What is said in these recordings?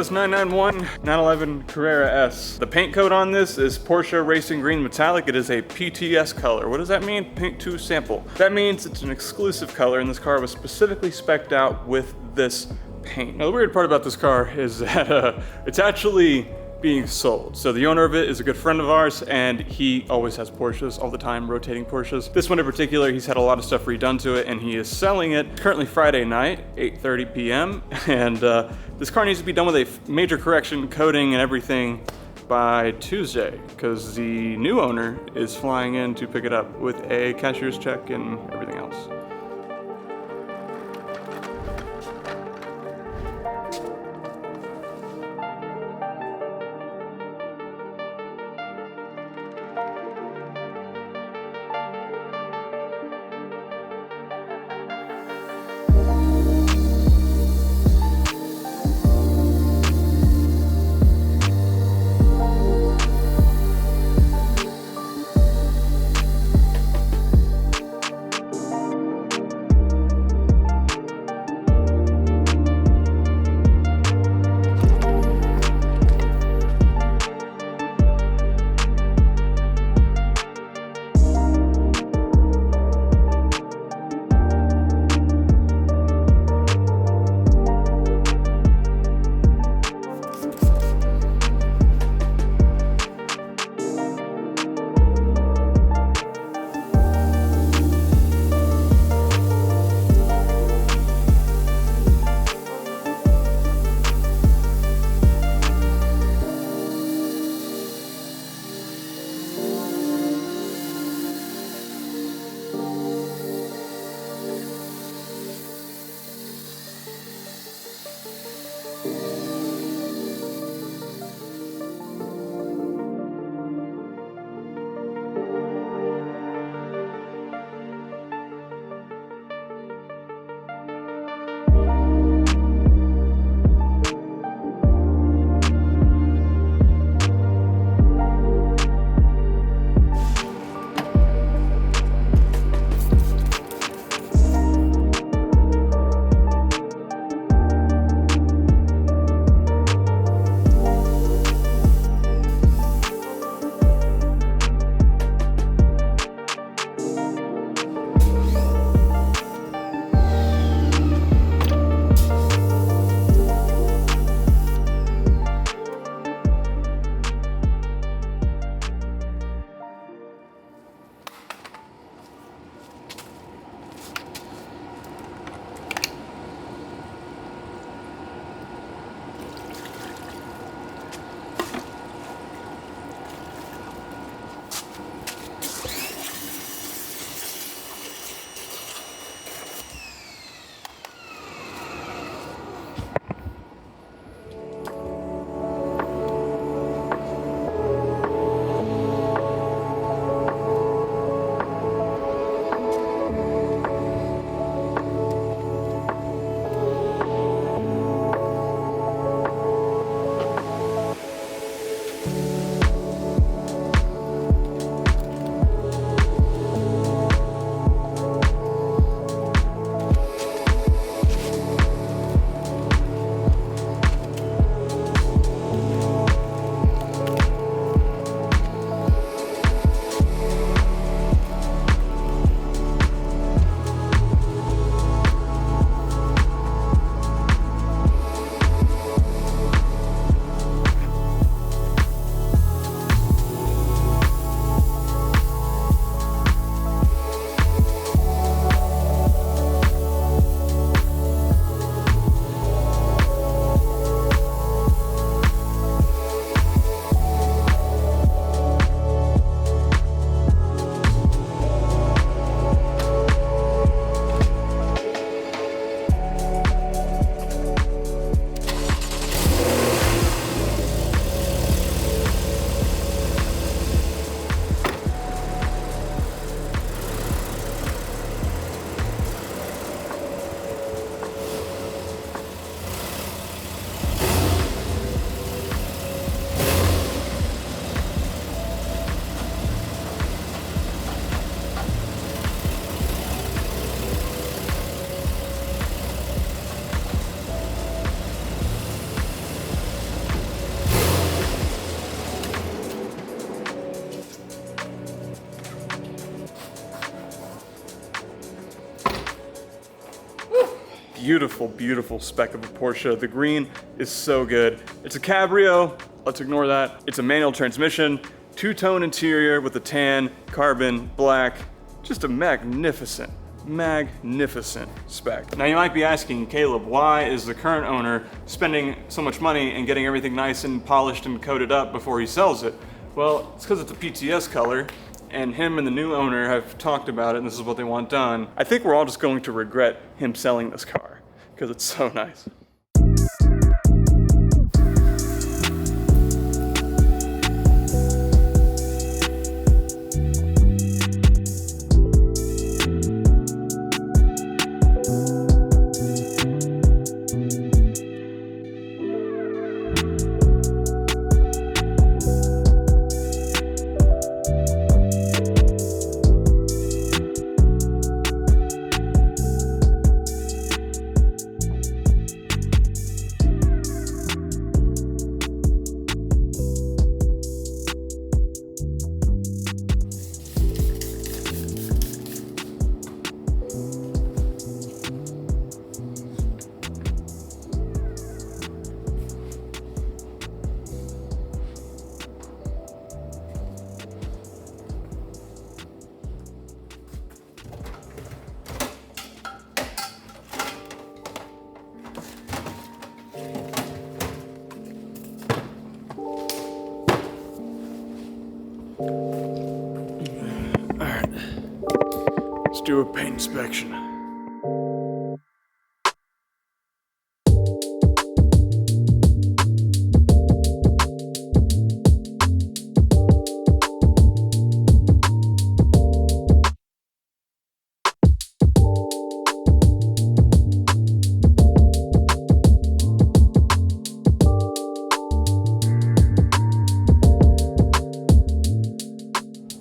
this 991 911 Carrera S. The paint code on this is Porsche Racing Green Metallic. It is a PTS color. What does that mean? Paint to sample. That means it's an exclusive color, and this car was specifically spec'd out with this paint. Now, the weird part about this car is that it's actually being sold. So the owner of it is a good friend of ours, and he always has Porsches all the time, rotating Porsches. This one in particular, he's had a lot of stuff redone to it, and he is selling it currently Friday night, 8:30 p.m. And this car needs to be done with a major correction, coating and everything by Tuesday, because the new owner is flying in to pick it up with a cashier's check and everything else. beautiful, beautiful spec of a Porsche. The green is so good. It's a cabrio, let's ignore that. It's a manual transmission, two-tone interior with a tan, carbon, black, just a magnificent spec. Now you might be asking, Caleb, why is the current owner spending so much money and getting everything nice and polished and coated up before he sells it? Well, it's because it's a PTS color, and him and the new owner have talked about it, and this is what they want done. I think we're all just going to regret him selling this car, because it's so nice. Alright, let's do a paint inspection.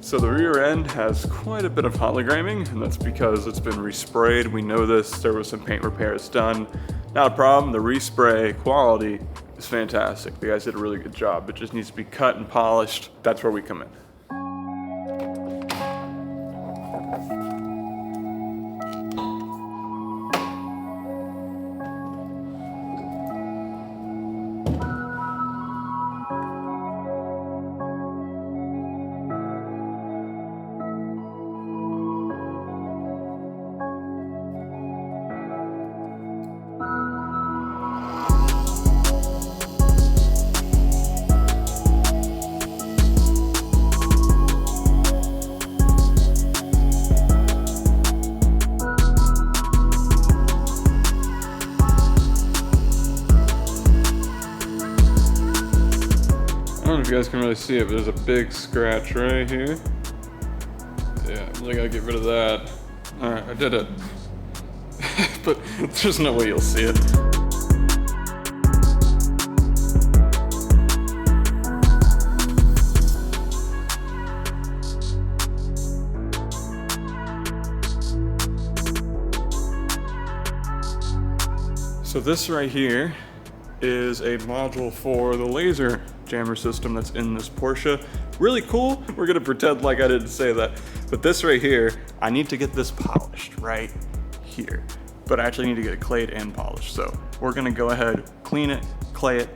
So the rear end has quite a bit of hologramming, and that's because it's been resprayed. We know this, there was some paint repairs done. Not a problem, the respray quality is fantastic. The guys did a really good job. It just needs to be cut and polished. That's where we come in. I don't know if you guys can really see it, but there's a big scratch right here. Yeah, I really gotta get rid of that. All right, I did it. But there's no way you'll see it. So this right here is a module for the laser jammer system that's in this Porsche. Really cool. We're gonna pretend like I didn't say that. But this right here, I need to get this polished right here. But I actually need to get it clayed and polished. So we're gonna go ahead, clean it, clay it,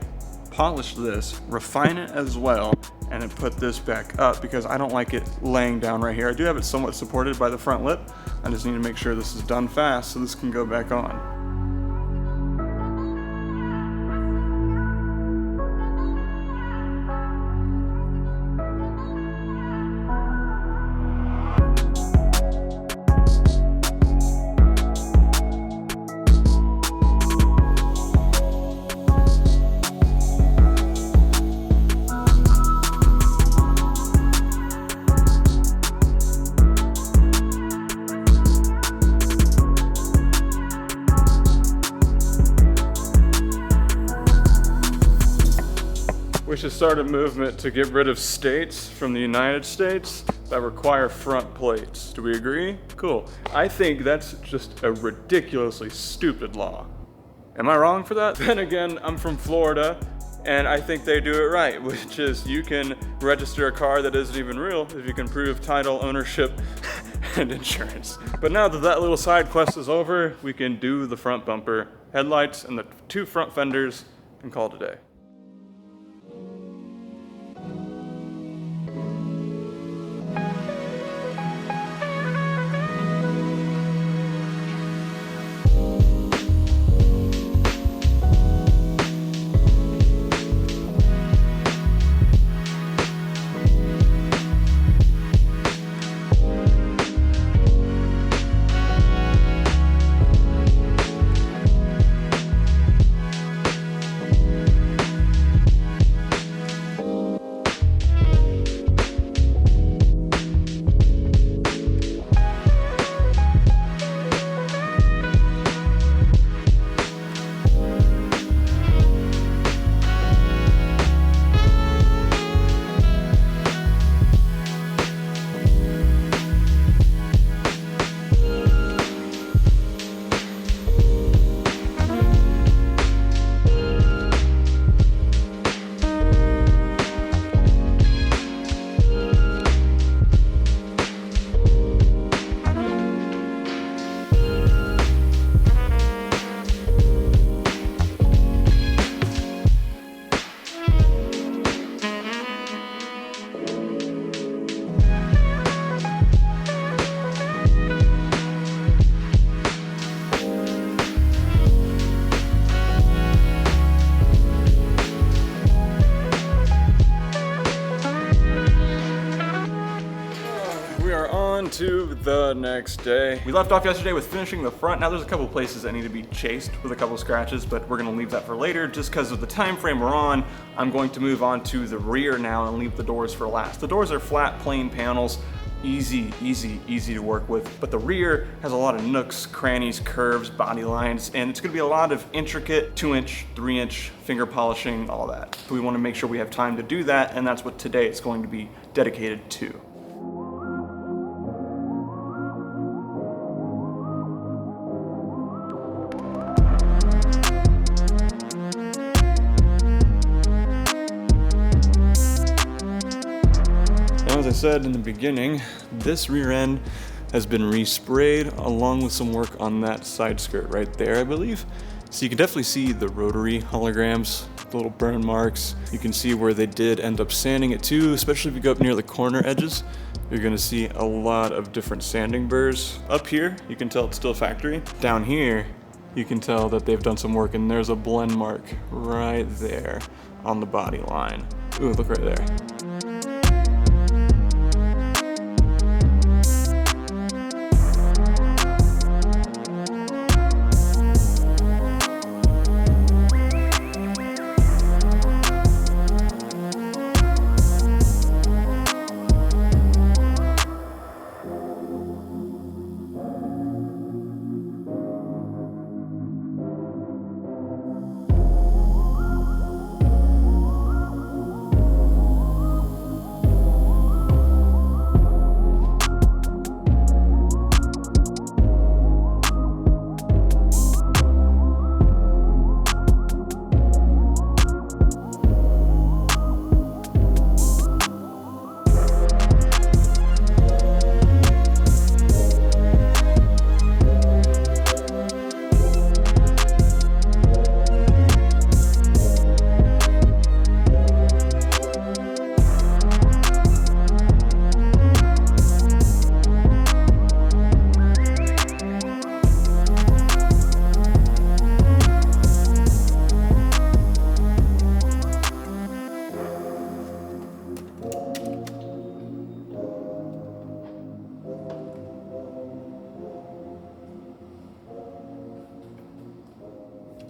polish this, refine it as well, and then put this back up because I don't like it laying down right here. I do have it somewhat supported by the front lip. I just need to make sure this is done fast so this can go back on. We should start a movement to get rid of states from the United States that require front plates. Do we agree? Cool. I think that's just a ridiculously stupid law. Am I wrong for that? Then again, I'm from Florida, and I think they do it right, which is you can register a car that isn't even real if you can prove title, ownership, and insurance. But now that that little side quest is over, we can do the front bumper, headlights, and the 2 front fenders, and call it a day. To the next day. We left off yesterday with finishing the front. Now there's a couple places that need to be chased with a couple scratches, but we're gonna leave that for later just because of the time frame we're on. I'm going to move on to the rear now and leave the doors for last. The doors are flat, plain panels, easy to work with, but the rear has a lot of nooks, crannies, curves, body lines, and it's gonna be a lot of intricate 2-inch, 3-inch finger polishing, all that. So we wanna make sure we have time to do that, and that's what today is going to be dedicated to. As I said in the beginning, this rear end has been resprayed along with some work on that side skirt right there, I believe. So you can definitely see the rotary holograms, the little burn marks. You can see where they did end up sanding it too, especially if you go up near the corner edges. You're gonna see a lot of different sanding burrs. Up here, you can tell it's still factory. Down here, you can tell that they've done some work, and there's a blend mark right there on the body line. Ooh, look right there.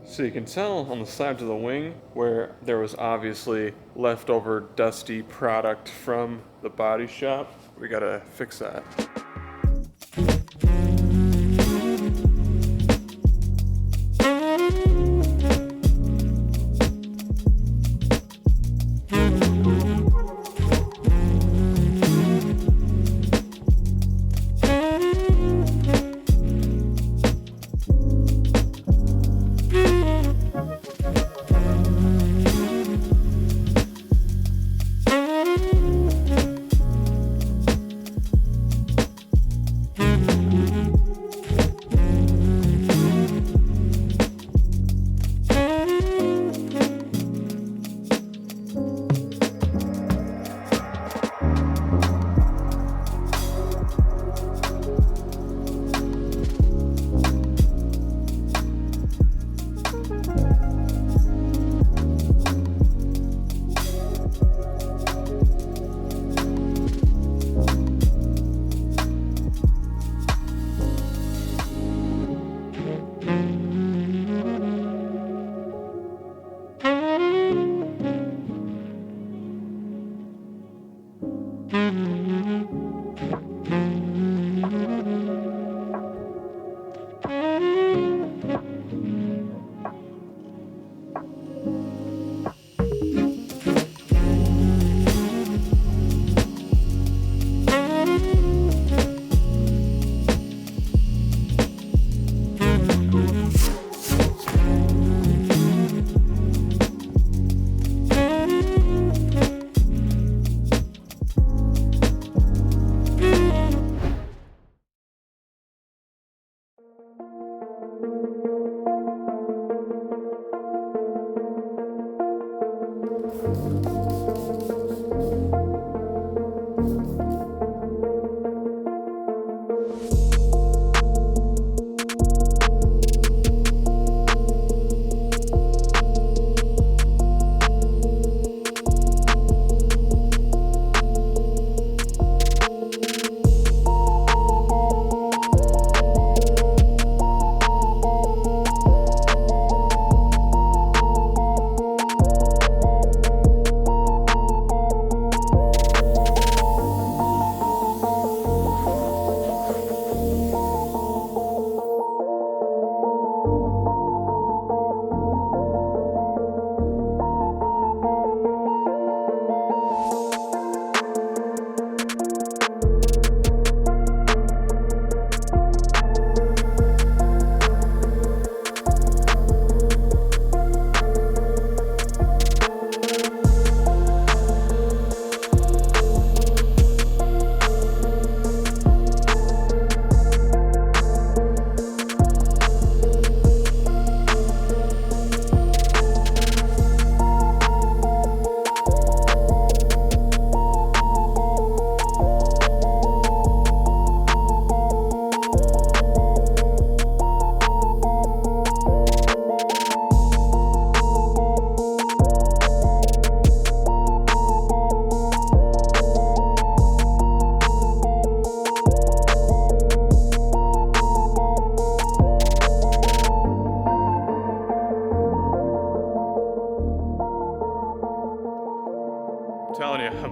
So you can tell on the sides of the wing where there was obviously leftover dusty product from the body shop. We gotta fix that.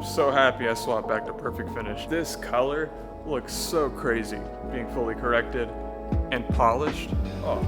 I'm so happy I swapped back to perfect finish. This color looks so crazy being fully corrected and polished. Oh.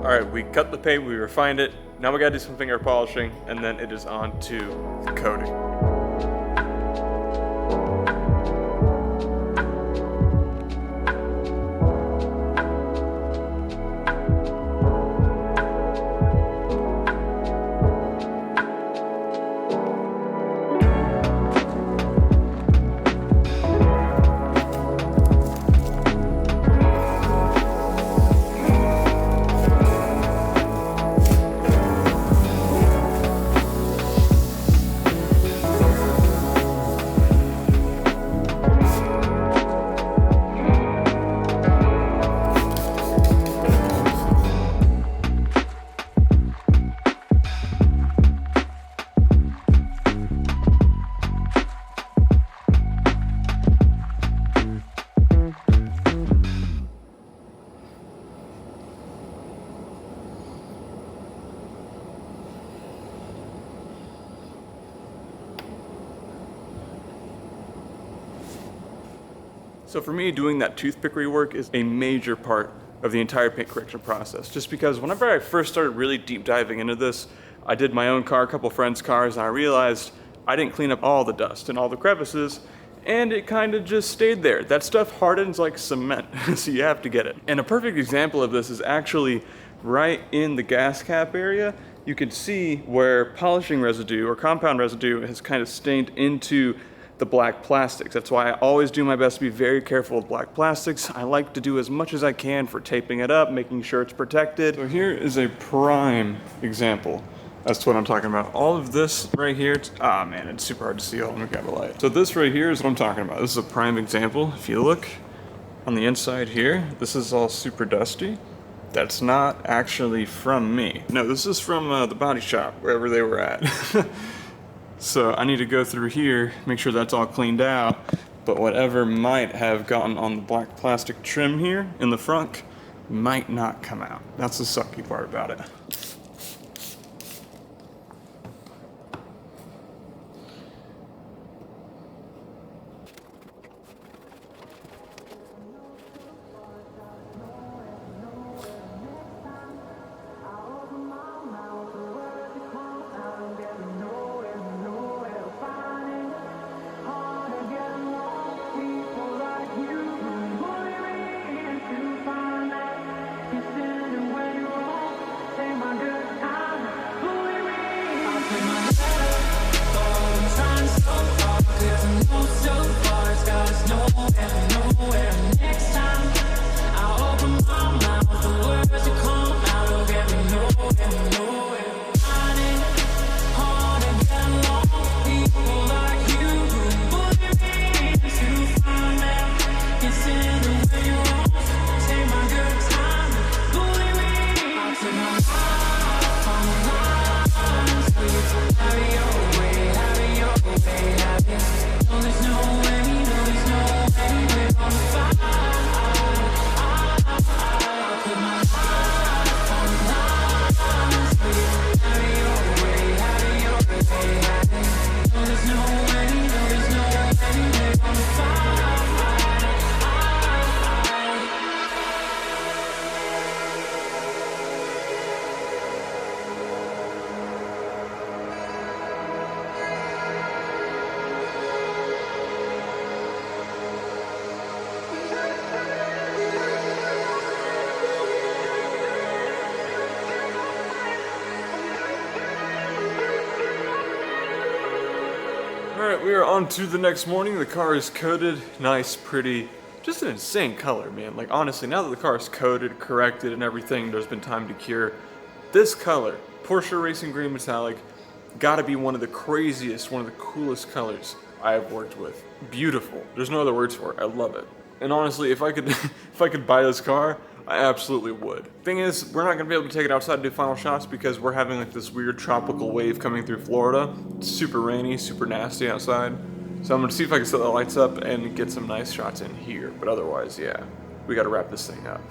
All right, we cut the paint, we refined it. Now we gotta do some finger polishing, and then it is on to the coating. So for me, doing that toothpick rework is a major part of the entire paint correction process. Just because whenever I first started really deep diving into this, I did my own car, a couple friends' cars, and I realized I didn't clean up all the dust and all the crevices, and it kind of just stayed there. That stuff hardens like cement, so you have to get it. And a perfect example of this is actually right in the gas cap area. You can see where polishing residue or compound residue has kind of stained into the black plastics. That's why I always do my best to be very careful with black plastics. I like to do as much as I can for taping it up, making sure it's protected. So here is a prime example. That's what I'm talking about. All of this right here, man, it's super hard to see. Hold on, let me grab a light. So this right here is what I'm talking about. This is a prime example. If you look on the inside here, this is all super dusty. That's not actually from me. No, this is from the body shop, wherever they were at. So I need to go through here, make sure that's all cleaned out, but whatever might have gotten on the black plastic trim here in the front might not come out. That's the sucky part about it. Alright, we are on to the next morning. The car is coated, nice, pretty, just an insane color, man. Like honestly, now that the car is coated, corrected, and everything, there's been time to cure. This color, Porsche Racing Green Metallic, gotta be one of the craziest, one of the coolest colors I have worked with. Beautiful. There's no other words for it. I love it. And honestly, if I could if I could buy this car, I absolutely would. Thing is, we're not gonna be able to take it outside and do final shots because we're having like this weird tropical wave coming through Florida. It's super rainy, super nasty outside. So I'm gonna see if I can set the lights up and get some nice shots in here. But otherwise, yeah, we gotta wrap this thing up.